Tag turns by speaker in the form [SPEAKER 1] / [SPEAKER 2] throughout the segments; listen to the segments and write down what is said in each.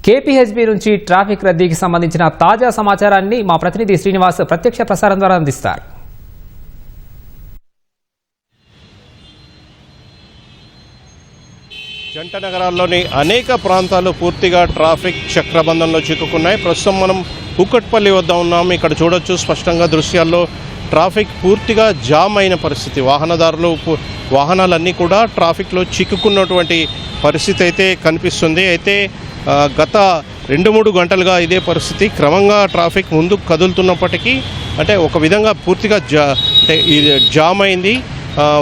[SPEAKER 1] KPHB నుంచి traffic రద్దీకి సంబంధించిన తాజా సమాచారాన్ని మా ప్రతినిధి శ్రీనివాస్ ప్రత్యక్ష ప్రసారం ద్వారా అందిస్తారు.
[SPEAKER 2] జంట నగరాల్లోని అనేక ప్రాంతాలు పూర్తిగా ట్రాఫిక్ చక్రబంధంలో చిక్కుకున్నాయి. ప్రస్తుతం మనం కూకట్పల్లి వద్ద ఉన్నాం. ఇక్కడ చూడొచ్చు స్పష్టంగా దృశ్యాల్లో ట్రాఫిక్ పూర్తిగా జామ్ అయిన పరిస్థితి. వాహనాలన్నీ కూడా ట్రాఫిక్లో చిక్కుకున్నటువంటి పరిస్థితి అయితే కనిపిస్తుంది. అయితే గత 2-3 గంటలుగా ఇదే పరిస్థితి. క్రమంగా ట్రాఫిక్ ముందుకు కదులుతున్నప్పటికీ అంటే ఒక విధంగా పూర్తిగా జామ్ అయింది.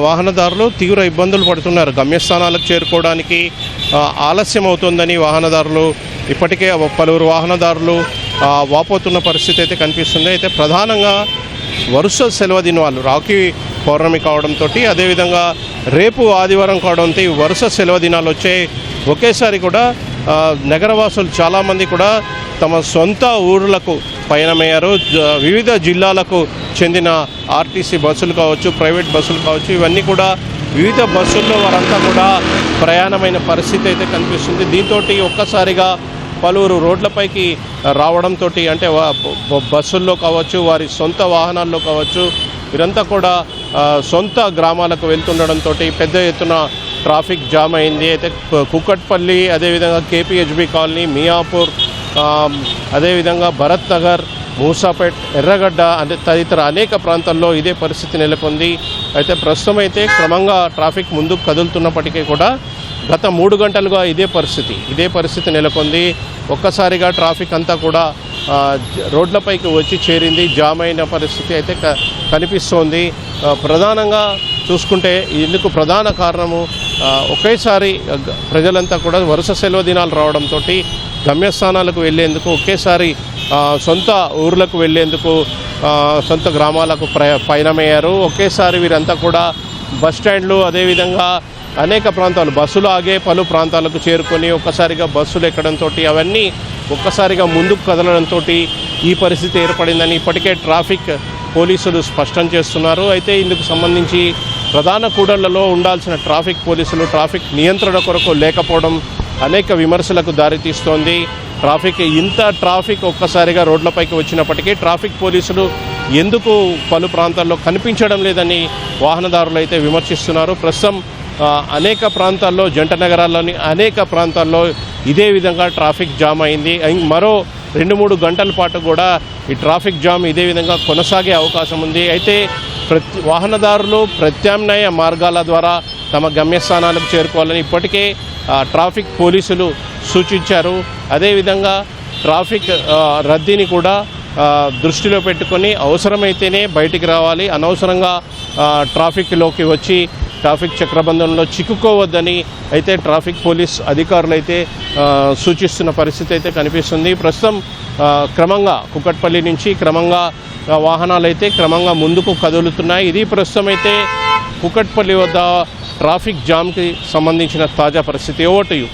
[SPEAKER 2] వాహనదారులు తీవ్ర ఇబ్బందులు పడుతున్నారు. గమ్యస్థానాలకు చేరుకోవడానికి ఆలస్యం అవుతుందని వాహనదారులు ఇప్పటికే పలువురు వాహనదారులు వాపోతున్న పరిస్థితి అయితే కనిపిస్తుంది. అయితే ప్రధానంగా వరుస సెలవు దినాలు రాఖీ పౌర్ణమి కావడంతో అదేవిధంగా రేపు ఆదివారం కావడంతో వరుస సెలవు దినాలు వచ్చాయి. ఒకేసారి కూడా నగరవాసులు చాలామంది కూడా తమ సొంత ఊర్లకు పయనమయ్యారు. వివిధ జిల్లాలకు చెందిన ఆర్టీసీ బస్సులు కావచ్చు, ప్రైవేట్ బస్సులు కావచ్చు, ఇవన్నీ కూడా వివిధ బస్సుల్లో వారంతా కూడా ప్రయాణమైన పరిస్థితి అయితే కనిపిస్తుంది. దీంతో ఒక్కసారిగా పలువురు రోడ్లపైకి రావడంతో అంటే బస్సుల్లో కావచ్చు, వారి సొంత వాహనాల్లో కావచ్చు, వీరంతా కూడా సొంత గ్రామాలకు వెళ్తుండడంతో పెద్ద ఎత్తున ట్రాఫిక్ జామ్ అయింది. అయితే కూకట్పల్లి, అదేవిధంగా కేపీహెచ్బీ కాలనీ, మియాపూర్, అదేవిధంగా భరత్ నగర్, మూసాపేట్, ఎర్రగడ్డ తదితర అనేక ప్రాంతాల్లో ఇదే పరిస్థితి నెలకొంది. అయితే ప్రస్తుతం అయితే క్రమంగా ట్రాఫిక్ ముందుకు కదులుతున్నప్పటికీ కూడా గత 3 గంటలుగా ఇదే పరిస్థితి నెలకొంది. ఒక్కసారిగా ట్రాఫిక్ అంతా కూడా రోడ్లపైకి వచ్చి చేరింది. జామ్ అయిన పరిస్థితి అయితే కనిపిస్తోంది. ప్రధానంగా చూసుకుంటే ఇందుకు ప్రధాన కారణము ఒకేసారి ప్రజలంతా కూడా వరుస సెలవు దినాలు రావడంతో గమ్యస్థానాలకు వెళ్ళేందుకు ఒకేసారి సొంత ఊర్లకు వెళ్ళేందుకు సొంత గ్రామాలకు పయనమయ్యారు. ఒకేసారి వీరంతా కూడా బస్టాండ్లు, అదేవిధంగా అనేక ప్రాంతాలు బస్సులు ఆగే పలు ప్రాంతాలకు చేరుకొని ఒక్కసారిగా బస్సులు ఎక్కడంతో అవన్నీ ఒక్కసారిగా ముందుకు కదలడంతో ఈ పరిస్థితి ఏర్పడిందని ఇప్పటికే ట్రాఫిక్ పోలీసులు స్పష్టం చేస్తున్నారు. అయితే ఇందుకు సంబంధించి ప్రధాన కూడళ్లలో ఉండాల్సిన ట్రాఫిక్ పోలీసులు ట్రాఫిక్ నియంత్రణ కొరకు లేకపోవడం అనేక విమర్శలకు దారితీస్తోంది. ఇంత ట్రాఫిక్ ఒక్కసారిగా రోడ్లపైకి వచ్చినప్పటికీ ట్రాఫిక్ పోలీసులు ఎందుకు పలు ప్రాంతాల్లో కనిపించడం లేదని వాహనదారులు అయితే విమర్శిస్తున్నారు. ప్రస్తుతం అనేక ప్రాంతాల్లో, జంట నగరాల్లోని అనేక ప్రాంతాల్లో ఇదే విధంగా ట్రాఫిక్ జామ్ అయింది. మరో 2-3 గంటల పాటు కూడా ఈ ట్రాఫిక్ జామ్ ఇదే విధంగా కొనసాగే అవకాశం ఉంది. అయితే వాహనదారులు ప్రత్యామ్నాయ మార్గాల ద్వారా తమ గమ్యస్థానాలకు చేరుకోవాలని ఇప్పటికే ట్రాఫిక్ పోలీసులు సూచించారు. అదేవిధంగా ట్రాఫిక్ రద్దీని కూడా దృష్టిలో పెట్టుకొని అవసరమైతేనే బయటికి రావాలి, అనవసరంగా ట్రాఫిక్లోకి వచ్చి ట్రాఫిక్ చక్రబంధంలో చిక్కుకోవద్దని అయితే ట్రాఫిక్ పోలీస్ అధికారులు అయితే సూచిస్తున్న పరిస్థితి అయితే కనిపిస్తుంది. ప్రస్తుతం క్రమంగా కూకట్పల్లి నుంచి వాహనాలు అయితే క్రమంగా ముందుకు కదులుతున్నాయి. ఇది ప్రస్తుతం అయితే కూకట్పల్లి వద్ద ట్రాఫిక్ జామ్కి సంబంధించిన తాజా పరిస్థితి. Over to you.